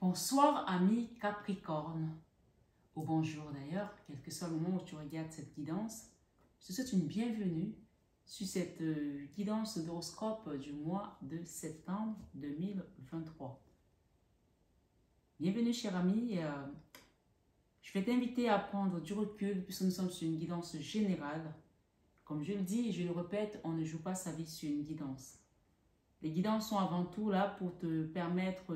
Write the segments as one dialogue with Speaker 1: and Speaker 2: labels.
Speaker 1: Bonsoir amis Capricorne, ou bonjour d'ailleurs, quel que soit le moment où tu regardes cette guidance. Je te souhaite une bienvenue sur cette guidance d'horoscope du mois de septembre 2023. Bienvenue cher ami, je vais t'inviter à prendre du recul puisque nous sommes sur une guidance générale. Comme je le dis et je le répète, on ne joue pas sa vie sur une guidance. Les guidances sont avant tout là pour te permettre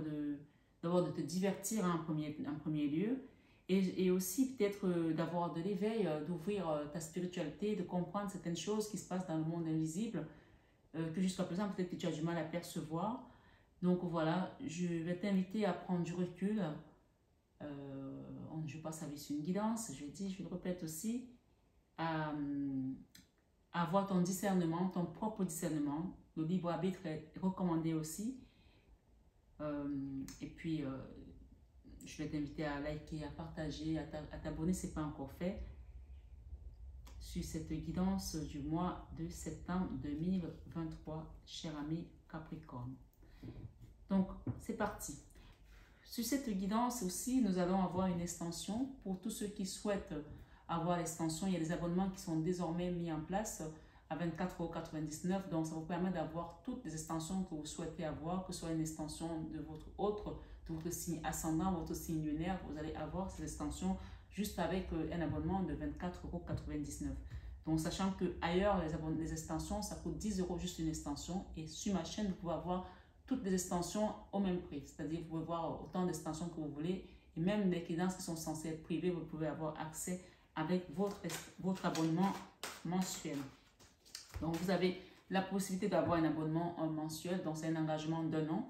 Speaker 1: d'abord de te divertir en premier lieu et aussi peut-être d'avoir de l'éveil, d'ouvrir ta spiritualité, de comprendre certaines choses qui se passent dans le monde invisible que jusqu'à présent peut-être que tu as du mal à percevoir. Donc voilà, je vais t'inviter à prendre du recul. On ne joue pas sa vie sur une guidance, je dis, je le répète aussi, à avoir ton discernement, ton propre discernement. Le libre arbitre est recommandé aussi. Et puis, je vais t'inviter à liker, à partager, à t'abonner si ce n'est pas encore fait sur cette guidance du mois de septembre 2023, cher ami Capricorne. Donc, c'est parti. Sur cette guidance aussi, nous allons avoir une extension. Pour tous ceux qui souhaitent avoir l'extension, il y a des abonnements qui sont désormais mis en place à 24,99 €. Donc, ça vous permet d'avoir toutes les extensions que vous souhaitez avoir, que ce soit une extension de votre signe ascendant, votre signe lunaire. Vous allez avoir ces extensions juste avec un abonnement de 24,99 €. Donc, sachant que ailleurs les extensions, ça coûte 10 € juste une extension. Et sur ma chaîne, vous pouvez avoir toutes les extensions au même prix. C'est-à-dire, vous pouvez voir autant d'extensions que vous voulez. Et même les guidances qui sont censées être privées, vous pouvez avoir accès avec votre abonnement mensuel. Donc, vous avez la possibilité d'avoir un abonnement mensuel. Donc, c'est un engagement d'1 an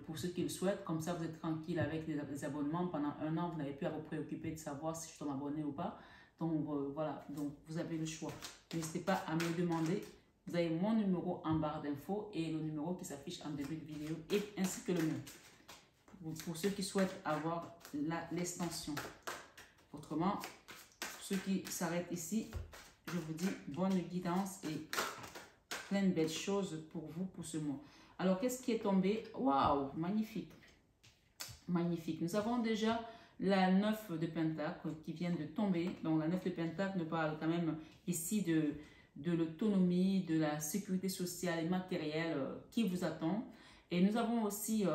Speaker 1: pour ceux qui le souhaitent. Comme ça, vous êtes tranquille avec les abonnements. Pendant 1 an, vous n'avez plus à vous préoccuper de savoir si je dois m'abonner ou pas. Donc, voilà. Donc, vous avez le choix. N'hésitez pas à me demander. Vous avez mon numéro en barre d'infos et le numéro qui s'affiche en début de vidéo ainsi que le mien. Pour ceux qui souhaitent avoir l'extension. Autrement, pour ceux qui s'arrêtent ici, je vous dis bonne guidance et plein de belles choses pour vous pour ce mois. Alors, qu'est-ce qui est tombé? Waouh, magnifique. Magnifique. Nous avons déjà la 9 de Pentacle qui vient de tomber. Donc, la 9 de Pentacle nous parle quand même ici de l'autonomie, de la sécurité sociale et matérielle qui vous attend. Et nous avons aussi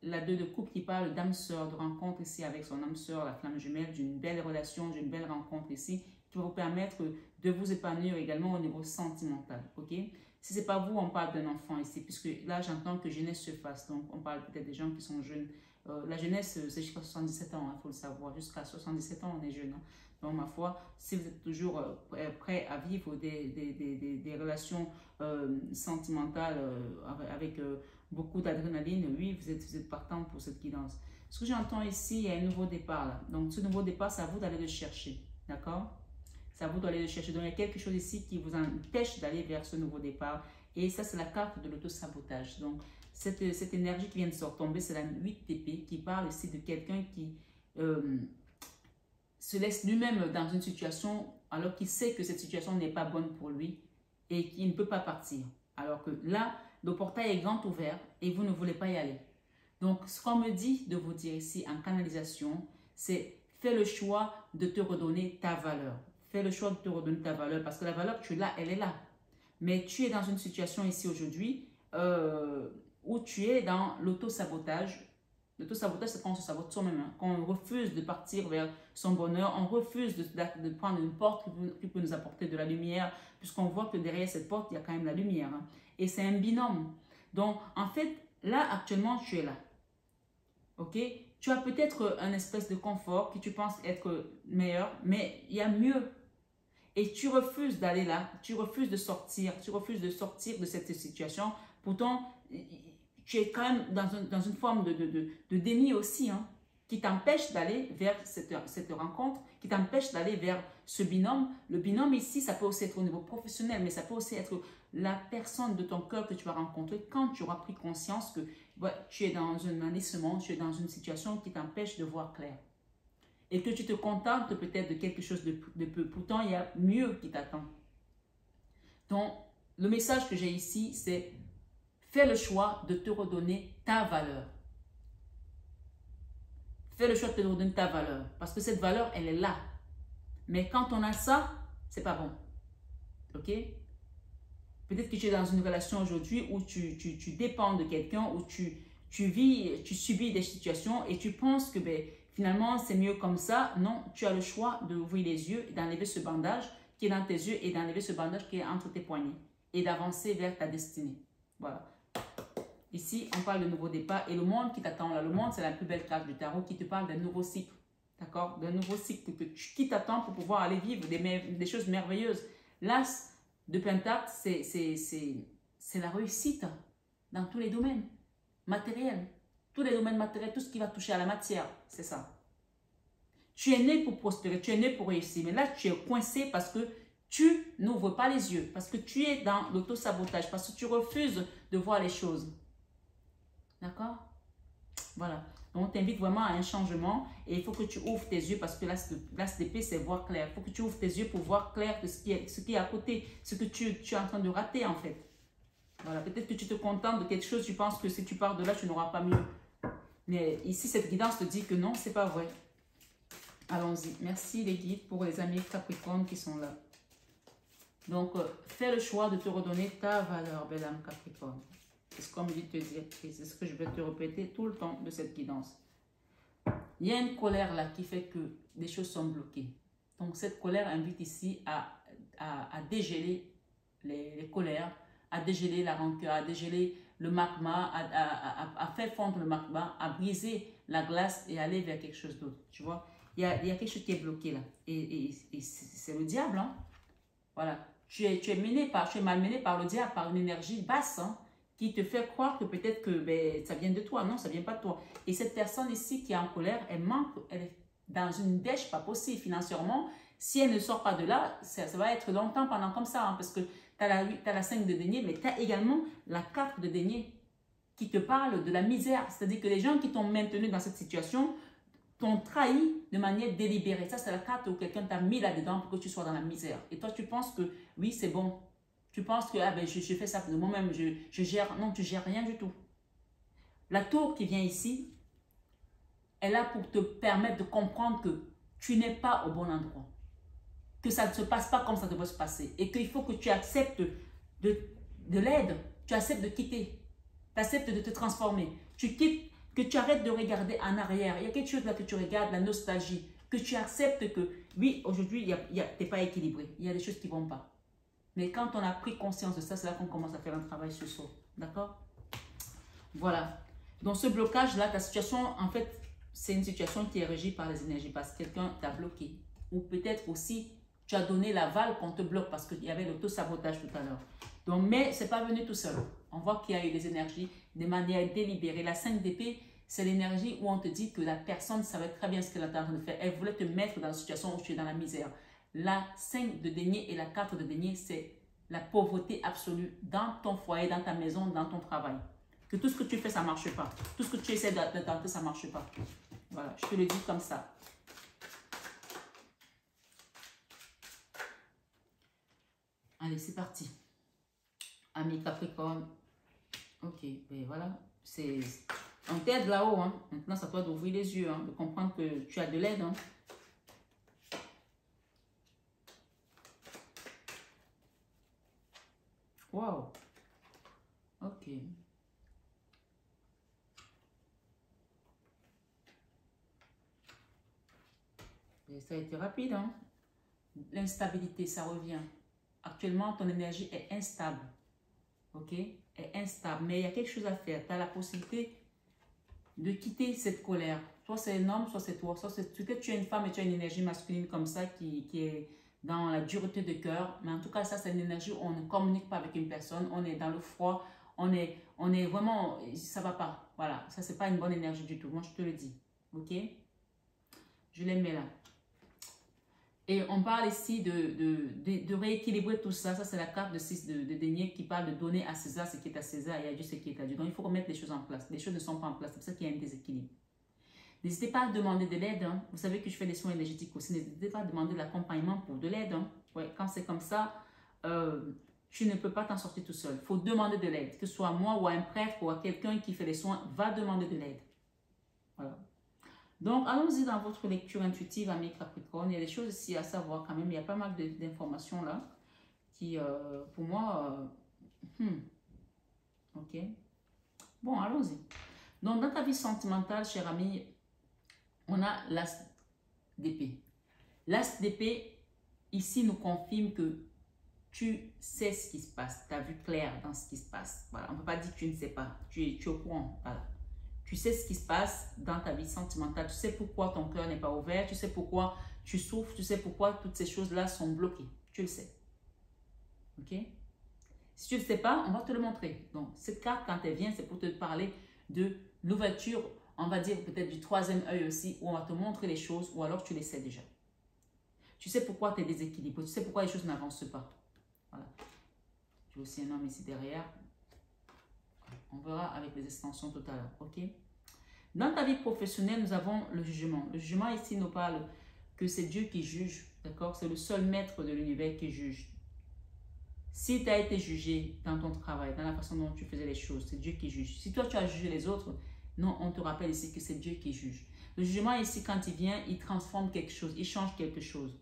Speaker 1: la 2 de coupe qui parle d'âme sœur, de rencontre ici avec son âme sœur, la flamme jumelle, d'une belle relation, d'une belle rencontre ici, qui va vous permettre de vous épanouir également au niveau sentimental. Ok? Si ce n'est pas vous, on parle d'un enfant ici, puisque là, j'entends que jeunesse se fasse. Donc, on parle peut-être des gens qui sont jeunes. La jeunesse, c'est jusqu'à 77 ans, il faut le savoir. Jusqu'à 77 ans, on est jeune. Hein. Donc, ma foi, si vous êtes toujours prêt à vivre des relations sentimentales avec beaucoup d'adrénaline, oui, vous êtes partant pour cette guidance. Ce que j'entends ici, il y a un nouveau départ là. Donc, ce nouveau départ, c'est à vous d'aller le chercher. D'accord? C'est à vous d'aller le chercher. Donc, il y a quelque chose ici qui vous empêche d'aller vers ce nouveau départ. Et ça, c'est la carte de l'auto-sabotage. Donc, cette énergie qui vient de se retomber, c'est la 8 d'épée qui parle ici de quelqu'un qui se laisse lui-même dans une situation alors qu'il sait que cette situation n'est pas bonne pour lui et qu'il ne peut pas partir. Alors que là, le portail est grand ouvert et vous ne voulez pas y aller. Donc, ce qu'on me dit de vous dire ici en canalisation, c'est fais le choix de te redonner ta valeur. Fais le choix de te redonner ta valeur parce que la valeur que tu as, elle est là. Mais tu es dans une situation ici aujourd'hui où tu es dans l'auto-sabotage. L'auto-sabotage, c'est quand on se sabote soi-même, hein. Quand on refuse de partir vers son bonheur, on refuse de prendre une porte qui peut nous apporter de la lumière, puisqu'on voit que derrière cette porte, il y a quand même la lumière. Hein. Et c'est un binôme. Donc, en fait, là, actuellement, tu es là. Ok? Tu as peut-être un espèce de confort que tu penses être meilleur, mais il y a mieux. Et tu refuses d'aller là, tu refuses de sortir de cette situation. Pourtant, tu es quand même dans une forme de déni aussi, hein, qui t'empêche d'aller vers cette rencontre, qui t'empêche d'aller vers ce binôme. Le binôme ici, ça peut aussi être au niveau professionnel, mais ça peut aussi être la personne de ton cœur que tu vas rencontrer quand tu auras pris conscience que tu es dans un enlissement, tu es dans une situation qui t'empêche de voir clair. Et que tu te contentes peut-être de quelque chose de peu. Pourtant, il y a mieux qui t'attend. Donc, le message que j'ai ici, c'est fais le choix de te redonner ta valeur. Fais le choix de te redonner ta valeur. Parce que cette valeur, elle est là. Mais quand on a ça, c'est pas bon. Ok? Peut-être que tu es dans une relation aujourd'hui où tu dépends de quelqu'un, où tu vis, tu subis des situations et tu penses que ben, finalement c'est mieux comme ça. Non, tu as le choix d'ouvrir les yeux, d'enlever ce bandage qui est dans tes yeux et d'enlever ce bandage qui est entre tes poignets et d'avancer vers ta destinée. Voilà. Ici, on parle de nouveau départ et le monde qui t'attend là. Le monde, c'est la plus belle carte du tarot qui te parle d'un nouveau cycle. D'accord? D'un nouveau cycle qui t'attend pour pouvoir aller vivre des choses merveilleuses. L'as de Pentacle, c'est la réussite dans tous les domaines matériels. Tous les domaines matériels, tout ce qui va toucher à la matière, c'est ça. Tu es né pour prospérer, tu es né pour réussir. Mais là, tu es coincé parce que tu n'ouvres pas les yeux, parce que tu es dans l'auto-sabotage, parce que tu refuses de voir les choses. D'accord? Voilà. Donc, on t'invite vraiment à un changement et il faut que tu ouvres tes yeux parce que l'as d'épée, c'est voir clair. Il faut que tu ouvres tes yeux pour voir clair de ce qui est à côté, ce que tu es en train de rater en fait. Voilà. Peut-être que tu te contentes de quelque chose, tu penses que si tu pars de là, tu n'auras pas mieux. Mais ici, cette guidance te dit que non, c'est pas vrai. Allons-y. Merci les guides pour les amis Capricorne qui sont là. Donc, fais le choix de te redonner ta valeur, belle âme Capricorne. C'est ce qu'on me dit de te dire. Et c'est ce que je vais te répéter tout le temps de cette guidance. Il y a une colère là qui fait que des choses sont bloquées. Donc, cette colère invite ici à dégeler les colères, à dégeler la rancœur, à dégeler le magma, à faire fondre le magma, à briser la glace et aller vers quelque chose d'autre. Tu vois, il y a quelque chose qui est bloqué là. Et c'est le diable. Hein? Voilà. Tu es malmené par le diable, par une énergie basse. Hein? Qui te fait croire que peut-être que ben, ça vient de toi. Non, ça ne vient pas de toi. Et cette personne ici qui est en colère, elle est dans une dèche pas possible financièrement. Si elle ne sort pas de là, ça va être longtemps pendant comme ça. Hein, parce que tu as la 5 de denier, mais tu as également la 4 de denier qui te parle de la misère. C'est-à-dire que les gens qui t'ont maintenu dans cette situation t'ont trahi de manière délibérée. Ça, c'est la carte où quelqu'un t'a mis là-dedans pour que tu sois dans la misère. Et toi, tu penses que oui, c'est bon. Tu penses que ah ben, je fais ça de moi-même, je gère. Non, tu ne gères rien du tout. La tour qui vient ici, elle est là pour te permettre de comprendre que tu n'es pas au bon endroit. Que ça ne se passe pas comme ça devrait se passer. Et qu'il faut que tu acceptes de l'aide. Tu acceptes de quitter. Tu acceptes de te transformer. Tu quittes, que tu arrêtes de regarder en arrière. Il y a quelque chose là que tu regardes, la nostalgie. Que tu acceptes que, oui, aujourd'hui, tu n'es pas équilibré. Il y a des choses qui ne vont pas. Mais quand on a pris conscience de ça, c'est là qu'on commence à faire un travail sur soi. D'accord? Voilà. Donc, ce blocage-là, ta situation, en fait, c'est une situation qui est régie par les énergies parce que quelqu'un t'a bloqué. Ou peut-être aussi, tu as donné l'aval qu'on te bloque parce qu'il y avait l'auto-sabotage tout à l'heure. Donc, mais ce n'est pas venu tout seul. On voit qu'il y a eu les énergies de manière délibérée. La 5 d'épée, c'est l'énergie où on te dit que la personne savait très bien ce qu'elle était en train de faire. Elle voulait te mettre dans la situation où tu es dans la misère. La 5 de denier et la 4 de denier, c'est la pauvreté absolue dans ton foyer, dans ta maison, dans ton travail. Que tout ce que tu fais, ça ne marche pas. Tout ce que tu essaies de tenter, ça ne marche pas. Voilà, je te le dis comme ça. Allez, c'est parti. Ami Capricorne. Ok, et voilà. On t'aide là-haut. Hein. Maintenant, c'est à toi d'ouvrir les yeux, hein, de comprendre que tu as de l'aide. Hein. Wow. Ok. Et ça a été rapide, hein? L'instabilité, ça revient. Actuellement, ton énergie est instable. Ok? Est instable. Mais il y a quelque chose à faire. Tu as la possibilité de quitter cette colère. Soit c'est un homme, soit c'est toi. Soit c'est peut-être tu es une femme et tu as une énergie masculine comme ça qui est dans la dureté de cœur. Mais en tout cas, ça, c'est une énergie où on ne communique pas avec une personne. On est dans le froid. On est vraiment... Ça ne va pas. Voilà. Ça, c'est pas une bonne énergie du tout. Moi, je te le dis. Ok? Je les mets là. Et on parle ici de rééquilibrer tout ça. Ça, c'est la carte de 6 de denier qui parle de donner à César ce qui est à César et à Dieu ce qui est à Dieu. Donc, il faut remettre les choses en place. Les choses ne sont pas en place. C'est pour ça qu'il y a un déséquilibre. N'hésitez pas à demander de l'aide. Hein. Vous savez que je fais des soins énergétiques aussi. N'hésitez pas à demander de l'accompagnement pour de l'aide. Hein. Ouais, quand c'est comme ça, tu ne peux pas t'en sortir tout seul. Il faut demander de l'aide. Que ce soit moi ou à un prêtre ou à quelqu'un qui fait les soins, va demander de l'aide. Voilà. Donc, allons-y dans votre lecture intuitive, amis Capricorne. Il y a des choses ici à savoir quand même. Il y a pas mal d'informations là qui, pour moi, ok. Bon, allons-y. Donc, dans ta vie sentimentale, cher ami, on a l'as d'épée. L'as d'épée, ici, nous confirme que tu sais ce qui se passe. Tu as vu clair dans ce qui se passe. Voilà. On ne peut pas dire que tu ne sais pas. Tu es au courant. Voilà. Tu sais ce qui se passe dans ta vie sentimentale. Tu sais pourquoi ton cœur n'est pas ouvert. Tu sais pourquoi tu souffres. Tu sais pourquoi toutes ces choses-là sont bloquées. Tu le sais. Ok? Si tu ne le sais pas, on va te le montrer. Donc, cette carte, quand elle vient, c'est pour te parler de l'ouverture, on va dire peut-être du troisième œil aussi, où on va te montrer les choses, ou alors tu les sais déjà. Tu sais pourquoi tu es déséquilibré. Tu sais pourquoi les choses n'avancent pas. Voilà. J'ai aussi un homme ici derrière. On verra avec les extensions tout à l'heure. Ok? Dans ta vie professionnelle, nous avons le jugement. Le jugement ici nous parle que c'est Dieu qui juge. D'accord? C'est le seul maître de l'univers qui juge. Si tu as été jugé dans ton travail, dans la façon dont tu faisais les choses, c'est Dieu qui juge. Si toi tu as jugé les autres, non, on te rappelle ici que c'est Dieu qui juge. Le jugement ici, quand il vient, il transforme quelque chose, il change quelque chose.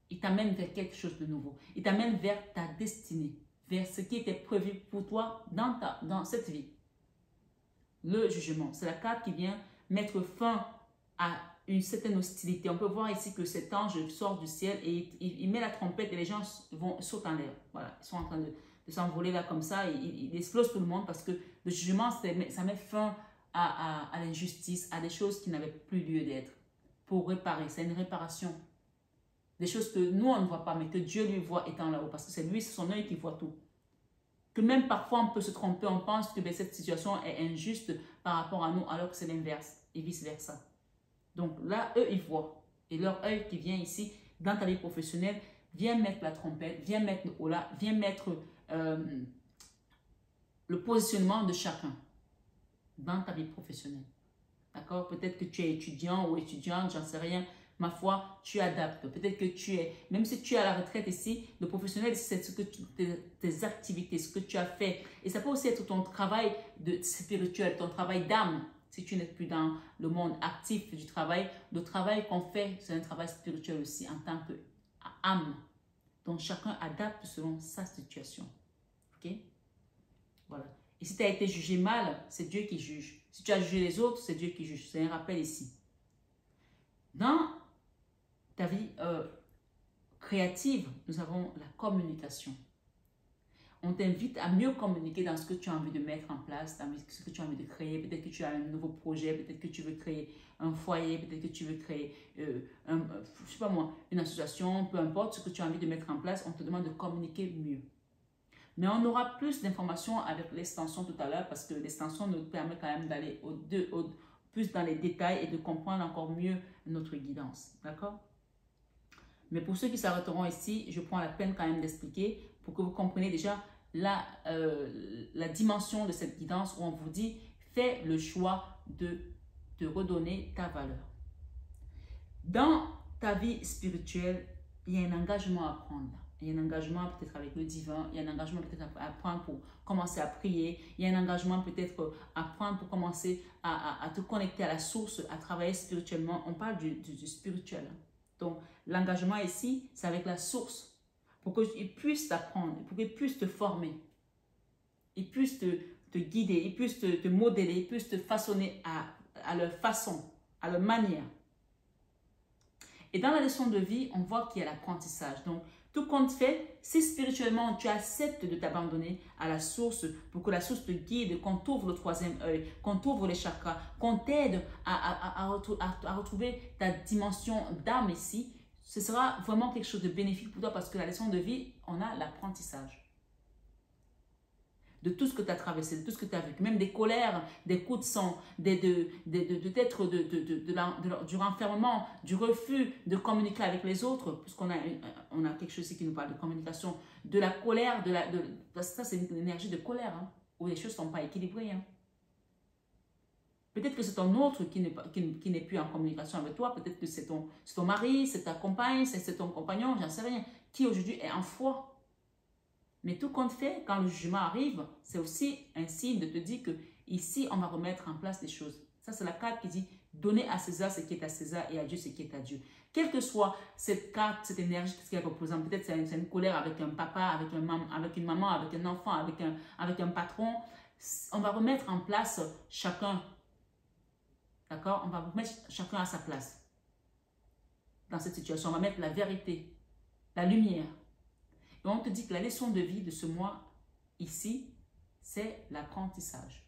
Speaker 1: Il t'amène vers quelque chose de nouveau. Il t'amène vers ta destinée, vers ce qui était prévu pour toi dans cette vie. Le jugement, c'est la carte qui vient mettre fin à une certaine hostilité. On peut voir ici que cet ange sort du ciel et il met la trompette et les gens sautent en l'air. Voilà, ils sont en train de s'envoler là comme ça. Il explose tout le monde parce que le jugement, ça met fin à l'injustice, à des choses qui n'avaient plus lieu d'être. Pour réparer, c'est une réparation. Des choses que nous, on ne voit pas, mais que Dieu lui voit étant là-haut. Parce que c'est lui, c'est son œil qui voit tout. Que même parfois, on peut se tromper, on pense que cette situation est injuste par rapport à nous, alors que c'est l'inverse et vice-versa. Donc là, eux, ils voient. Et leur œil qui vient ici, dans ta vie professionnelle, vient mettre la trompette, vient mettre le holà, vient mettre le positionnement de chacun dans ta vie professionnelle. D'accord? Peut-être que tu es étudiant ou étudiante, j'en sais rien. Ma foi, tu adaptes. Peut-être que tu es, même si tu es à la retraite ici, le professionnel, c'est ce que tes activités, ce que tu as fait. Et ça peut aussi être ton travail spirituel, ton travail d'âme. Si tu n'es plus dans le monde actif du travail, le travail qu'on fait, c'est un travail spirituel aussi en tant qu'âme. Donc, chacun adapte selon sa situation. OK? Voilà. Et si tu as été jugé mal, c'est Dieu qui juge. Si tu as jugé les autres, c'est Dieu qui juge. C'est un rappel ici. Dans ta vie créative, nous avons la communication. On t'invite à mieux communiquer dans ce que tu as envie de mettre en place, dans ce que tu as envie de créer. Peut-être que tu as un nouveau projet, peut-être que tu veux créer un foyer, peut-être que tu veux créer, je sais pas moi, une association, peu importe ce que tu as envie de mettre en place, on te demande de communiquer mieux. Mais on aura plus d'informations avec l'extension tout à l'heure parce que l'extension nous permet quand même d'aller plus dans les détails et de comprendre encore mieux notre guidance. D'accord? Mais pour ceux qui s'arrêteront ici, je prends la peine quand même d'expliquer pour que vous compreniez déjà la dimension de cette guidance où on vous dit fais le choix de te redonner ta valeur. Dans ta vie spirituelle, il y a un engagement à prendre. Il y a un engagement peut-être avec le divin, il y a un engagement peut-être à prendre pour commencer à prier, il y a un engagement peut-être à prendre pour commencer à te connecter à la source, à travailler spirituellement. On parle du spirituel. Donc, l'engagement ici, c'est avec la source pour qu'il puisse t'apprendre, pour qu'il puisse te former, il puisse te guider, il puisse te modeler, il puisse te façonner à leur façon, à leur manière. Et dans la leçon de vie, on voit qu'il y a l'apprentissage. Donc, tout compte fait, si spirituellement tu acceptes de t'abandonner à la source pour que la source te guide, qu'on t'ouvre le troisième œil, qu'on t'ouvre les chakras, qu'on t'aide à retrouver ta dimension d'âme ici, ce sera vraiment quelque chose de bénéfique pour toi parce que la leçon de vie, on a l'apprentissage. De tout ce que tu as traversé, de tout ce que tu as vécu, même des colères, des coups de sang, peut-être du renfermement, du refus de communiquer avec les autres, puisqu'on a quelque chose ici qui nous parle de communication, de la colère, ça c'est une énergie de colère, hein, où les choses ne sont pas équilibrées. Hein. Peut-être que c'est ton autre qui n'est plus en communication avec toi, peut-être que c'est ton mari, c'est ta compagne, c'est ton compagnon, j'en sais rien, qui aujourd'hui est en foi. Mais tout compte fait, quand le jugement arrive, c'est aussi un signe de te dire que ici, on va remettre en place des choses. Ça, c'est la carte qui dit Donnez à César ce qui est à César et à Dieu ce qui est à Dieu. Quelle que soit cette carte, cette énergie, ce qu'elle représente, peut-être c'est une colère avec un papa, avec une maman, avec un enfant, avec un patron. On va remettre en place chacun. D'accord? On va remettre chacun à sa place. Dans cette situation, on va mettre la vérité, la lumière. Et on te dit que la leçon de vie de ce mois ici, c'est l'apprentissage.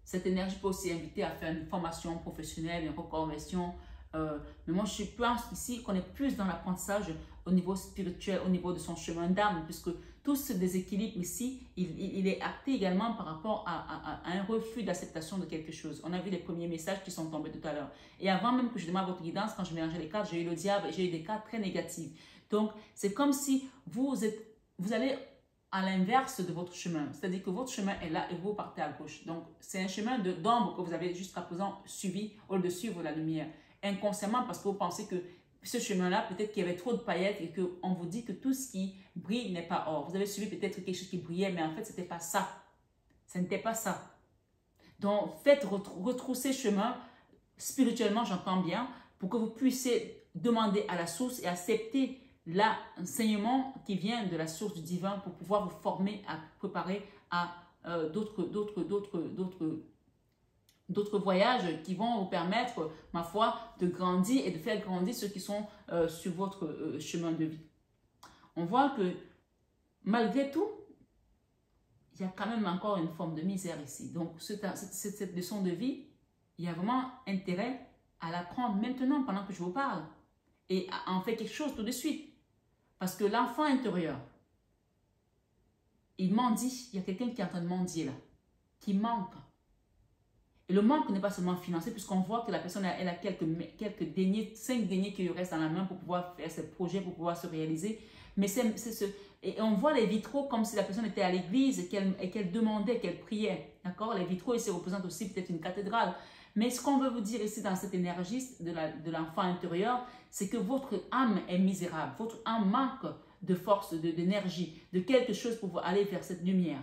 Speaker 1: Cette énergie peut aussi inviter à faire une formation professionnelle, une reconversion. Mais moi, je pense ici qu'on est plus dans l'apprentissage au niveau spirituel, au niveau de son chemin d'âme, puisque tout ce déséquilibre ici, il est acté également par rapport à un refus d'acceptation de quelque chose. On a vu les premiers messages qui sont tombés tout à l'heure. Et avant même que je demande votre guidance, quand je mélangeais les cartes, j'ai eu le diable et j'ai eu des cartes très négatives. Donc, c'est comme si vous allez à l'inverse de votre chemin. C'est-à-dire que votre chemin est là et vous partez à gauche. Donc, c'est un chemin d'ombre que vous avez jusqu'à présent suivi au lieu de suivre la lumière. Inconsciemment, parce que vous pensez que ce chemin-là, peut-être qu'il y avait trop de paillettes et qu'on vous dit que tout ce qui brille n'est pas or. Vous avez suivi peut-être quelque chose qui brillait, mais en fait, ce n'était pas ça. Ce n'était pas ça. Donc, faites retrousser chemin spirituellement, j'entends bien, pour que vous puissiez demander à la source et accepter l'enseignement qui vient de la source du divin pour pouvoir vous former, à préparer à d'autres voyages qui vont vous permettre, ma foi, de grandir et de faire grandir ceux qui sont sur votre chemin de vie. On voit que malgré tout, il y a quand même encore une forme de misère ici. Donc, cette leçon de vie, il y a vraiment intérêt à l'apprendre maintenant pendant que je vous parle et à en faire quelque chose tout de suite. Parce que l'enfant intérieur, il mendie. Il y a quelqu'un qui est en train de mendier là, qui manque. Et le manque n'est pas seulement financier, puisqu'on voit que la personne elle a quelques deniers, 5 deniers qui lui restent dans la main pour pouvoir faire ses projets, pour pouvoir se réaliser. Mais et on voit les vitraux comme si la personne était à l'église et qu'elle demandait, qu'elle priait. D'accord? Les vitraux ici représentent aussi peut-être une cathédrale. Mais ce qu'on veut vous dire ici dans cette énergie de l'enfant intérieur, c'est que votre âme est misérable. Votre âme manque de force, d'énergie, de quelque chose pour aller vers cette lumière.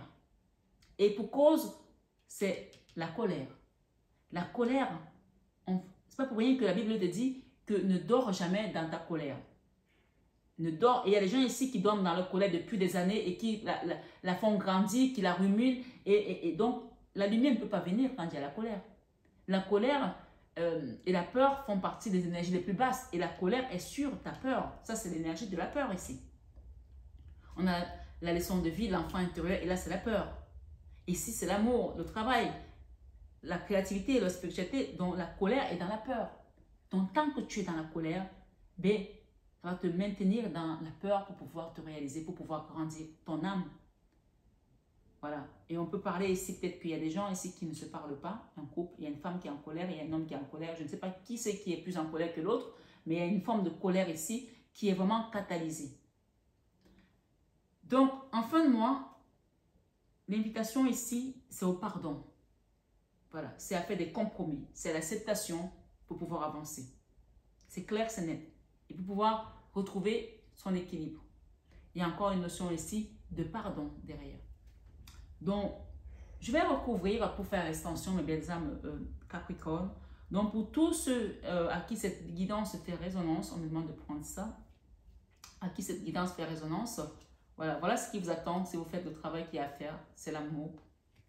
Speaker 1: Et pour cause, c'est la colère. La colère, c'est pas pour rien que la Bible te dit que ne dors jamais dans ta colère. Ne dors, et il y a des gens ici qui dorment dans leur colère depuis des années et qui la font grandir, qui la ruminent. Et donc, la lumière ne peut pas venir quand il y a la colère. La colère et la peur font partie des énergies les plus basses. Et la colère est sur ta peur. Ça, c'est l'énergie de la peur ici. On a la leçon de vie, l'enfant intérieur, et là, c'est la peur. Ici, c'est l'amour, le travail, la créativité et la spiritualité, dont la colère est dans la peur. Donc, tant que tu es dans la colère, ben, ça va te maintenir dans la peur pour pouvoir te réaliser, pour pouvoir grandir ton âme. Voilà. Et on peut parler ici, peut-être qu'il y a des gens ici qui ne se parlent pas, un couple, il y a une femme qui est en colère, il y a un homme qui est en colère. Je ne sais pas qui c'est qui est plus en colère que l'autre, mais il y a une forme de colère ici qui est vraiment catalysée. Donc, en fin de mois, l'invitation ici, c'est au pardon. Voilà, c'est à faire des compromis, c'est l'acceptation pour pouvoir avancer. C'est clair, c'est net. Et pour pouvoir retrouver son équilibre. Il y a encore une notion ici de pardon derrière. Donc, je vais recouvrir pour faire l'extension, mes belles âmes Capricorne. Donc, pour tous ceux à qui cette guidance fait résonance, on me demande de prendre ça. À qui cette guidance fait résonance, voilà ce qui vous attend si vous faites le travail qu'il y a à faire. C'est l'amour.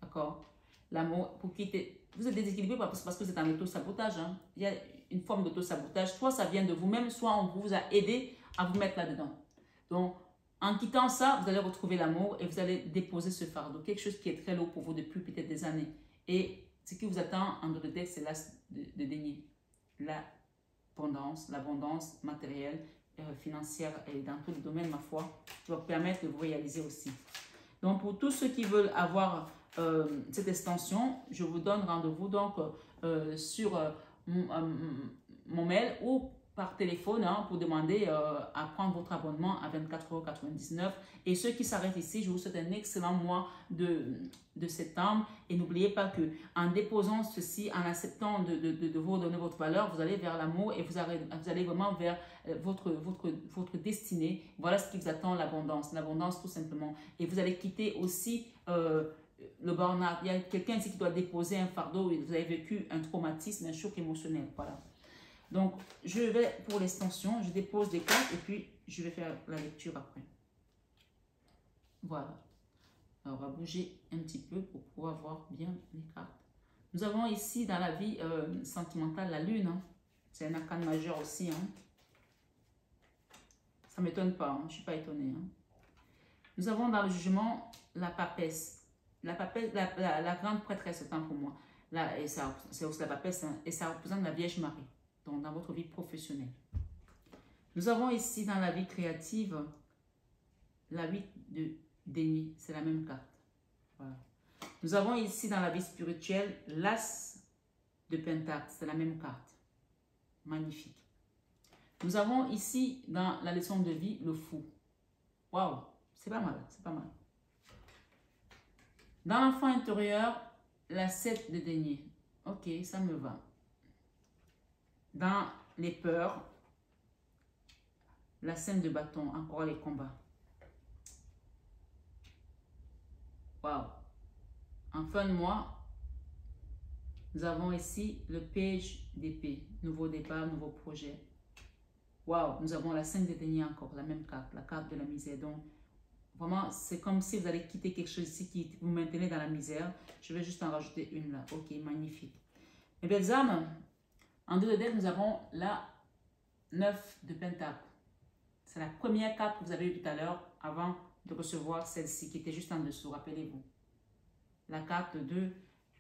Speaker 1: D'accord? L'amour, pour quitter. Vous êtes déséquilibré parce que vous êtes en auto-sabotage. Hein. Il y a une forme d'auto-sabotage. Soit ça vient de vous-même, soit on vous a aidé à vous mettre là-dedans. Donc, en quittant ça, vous allez retrouver l'amour et vous allez déposer ce fardeau. Quelque chose qui est très lourd pour vous depuis peut-être des années. Et ce qui vous attend en dehors de tête, c'est l'as de denier. L'abondance matérielle, financière et dans tous les domaines, ma foi, qui va vous permettre de vous réaliser aussi. Donc, pour tous ceux qui veulent avoir cette extension, je vous donne rendez-vous donc sur mon mail ou par téléphone pour demander à prendre votre abonnement à 24,99 €. Et ceux qui s'arrêtent ici, je vous souhaite un excellent mois de septembre. Et n'oubliez pas que en déposant ceci, en acceptant de vous donner votre valeur, vous allez vers l'amour et vous allez vraiment vers votre destinée. Voilà ce qui vous attend, l'abondance tout simplement. Et vous allez quitter aussi le burn-out. Il y a quelqu'un ici qui doit déposer un fardeau. Vous avez vécu un traumatisme, un choc émotionnel. Voilà. Donc, je vais pour l'extension. Je dépose des cartes et puis je vais faire la lecture après. Voilà. Alors, on va bouger un petit peu pour pouvoir voir bien les cartes. Nous avons ici dans la vie sentimentale la lune. Hein. C'est un arcane majeur aussi. Hein. Ça ne m'étonne pas. Hein. Je ne suis pas étonnée. Hein. Nous avons dans le jugement la papesse. La papesse, la grande prêtresse, autant pour moi. Là, et ça, c'est aussi la papesse. Hein, et ça représente la Vierge Marie. Donc, dans votre vie professionnelle. Nous avons ici dans la vie créative la 8 de denier. C'est la même carte. Voilà. Nous avons ici dans la vie spirituelle l'as de pentacle, c'est la même carte. Magnifique. Nous avons ici dans la leçon de vie le fou. Waouh, c'est pas mal, c'est pas mal. Dans l'enfant intérieur, la 7 de denier. Ok, ça me va. Dans les peurs, la 5 de bâton, encore les combats. Waouh. En fin de mois, nous avons ici le page d'épée. Nouveau départ, nouveau projet. Waouh, nous avons la 5 de denier encore, la même carte, la carte de la misère. Donc, vraiment, c'est comme si vous allez quitter quelque chose ici qui vous maintenez dans la misère. Je vais juste en rajouter une là. Ok, magnifique. Mes belles âmes, en 2 de dette, nous avons la 9 de pentacle. C'est la première carte que vous avez eue tout à l'heure avant de recevoir celle-ci qui était juste en dessous, rappelez-vous. La carte de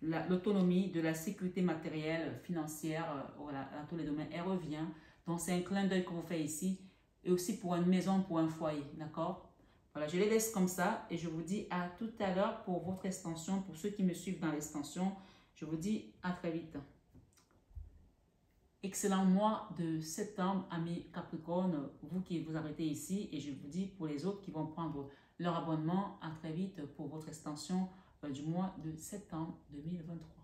Speaker 1: l'autonomie, de la sécurité matérielle, financière, voilà, dans tous les domaines, elle revient. Donc, c'est un clin d'œil que vous faites ici. Et aussi pour une maison, pour un foyer, d'accord? Voilà, je les laisse comme ça. Et je vous dis à tout à l'heure pour votre extension. Pour ceux qui me suivent dans l'extension, je vous dis à très vite. Excellent mois de septembre, amis Capricorne, vous qui vous arrêtez ici. Et je vous dis pour les autres qui vont prendre leur abonnement, à très vite pour votre extension du mois de septembre 2023.